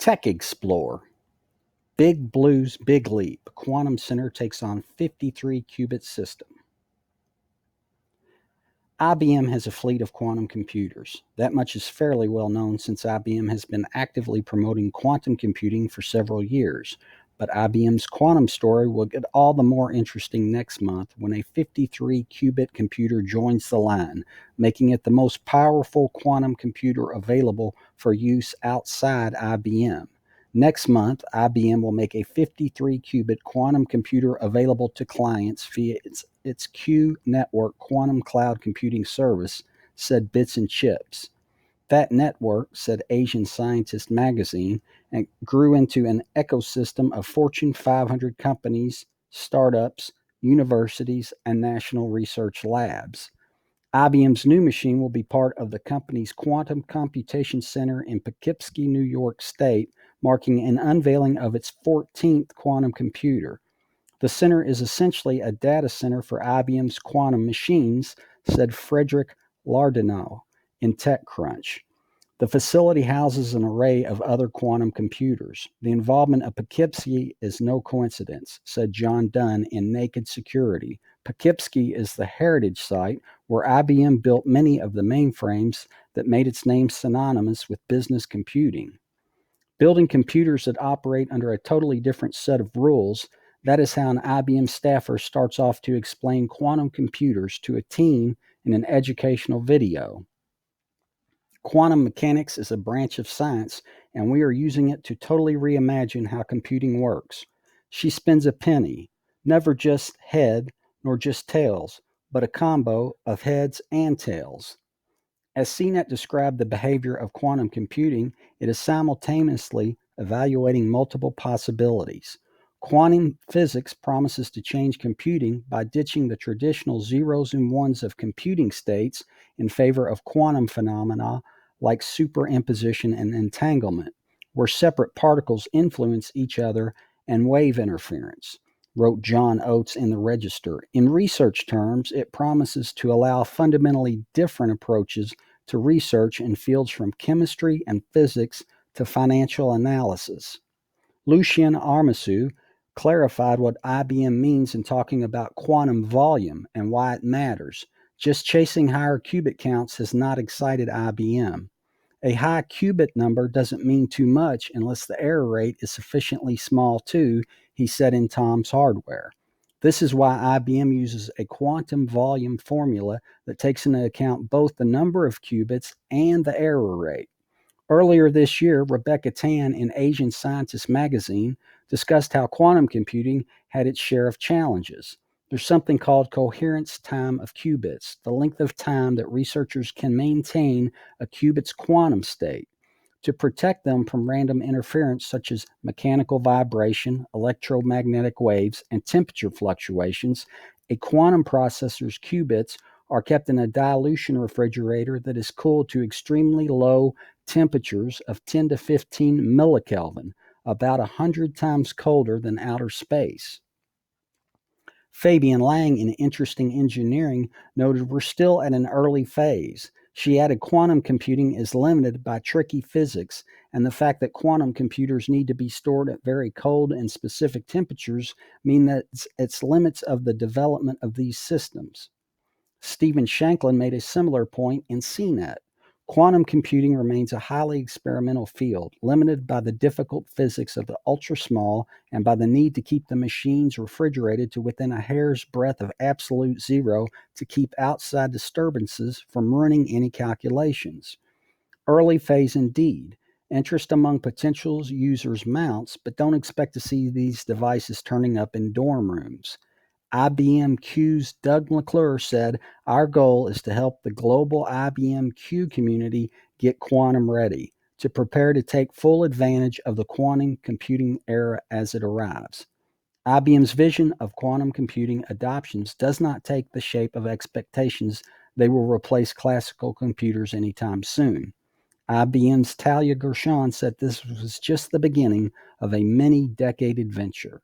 Tech Explorer. Big Blue's Big Leap. Quantum Center takes on 53-qubit system. IBM has a fleet of quantum computers. That much is fairly well known since IBM has been actively promoting quantum computing for several years. But IBM's quantum story will get all the more interesting next month when a 53-qubit computer joins the line, making it the most powerful quantum computer available for use outside IBM. Next month, IBM will make a 53-qubit quantum computer available to clients via its Q Network quantum cloud computing service, said Bits and Chips. That network, said Asian Scientist magazine, and grew into an ecosystem of Fortune 500 companies, startups, universities, and national research labs. IBM's new machine will be part of the company's Quantum Computation Center in Poughkeepsie, New York State, marking an unveiling of its 14th quantum computer. The center is essentially a data center for IBM's quantum machines, said Frederick Lardinow in TechCrunch. The facility houses an array of other quantum computers. The involvement of Poughkeepsie is no coincidence, said John Dunn in Naked Security. Poughkeepsie is the heritage site where IBM built many of the mainframes that made its name synonymous with business computing. Building computers that operate under a totally different set of rules, that is how an IBM staffer starts off to explain quantum computers to a teen in an educational video. Quantum mechanics is a branch of science, and we are using it to totally reimagine how computing works. She spends a penny, never just head nor just tails, but a combo of heads and tails. As CNET described the behavior of quantum computing, it is simultaneously evaluating multiple possibilities. Quantum physics promises to change computing by ditching the traditional zeros and ones of computing states in favor of quantum phenomena like superimposition and entanglement, where separate particles influence each other, and wave interference, wrote John Oates in the Register. In research terms, it promises to allow fundamentally different approaches to research in fields from chemistry and physics to financial analysis. Lucien Armasu clarified what IBM means in talking about quantum volume and why it matters. Just chasing higher qubit counts has not excited IBM. A high qubit number doesn't mean too much unless the error rate is sufficiently small too, he said in Tom's Hardware. This is why IBM uses a quantum volume formula that takes into account both the number of qubits and the error rate. Earlier this year, Rebecca Tan in Asian Scientist magazine discussed how quantum computing had its share of challenges. There's something called coherence time of qubits, the length of time that researchers can maintain a qubit's quantum state. To protect them from random interference such as mechanical vibration, electromagnetic waves, and temperature fluctuations, a quantum processor's qubits are kept in a dilution refrigerator that is cooled to extremely low temperatures of 10 to 15 millikelvin, about 100 times colder than outer space. Fabian Lang in Interesting Engineering noted we're still at an early phase. She added quantum computing is limited by tricky physics, and the fact that quantum computers need to be stored at very cold and specific temperatures mean that it's limits of the development of these systems. Stephen Shanklin made a similar point in CNET. Quantum computing remains a highly experimental field, limited by the difficult physics of the ultra-small and by the need to keep the machines refrigerated to within a hair's breadth of absolute zero to keep outside disturbances from ruining any calculations. Early phase indeed. Interest among potential users mounts, but don't expect to see these devices turning up in dorm rooms. IBM Q's Doug McClure said, our goal is to help the global IBM Q community get quantum ready, to prepare to take full advantage of the quantum computing era as it arrives. IBM's vision of quantum computing adoptions does not take the shape of expectations they will replace classical computers anytime soon. IBM's Talia Gershon said this was just the beginning of a many-decade adventure.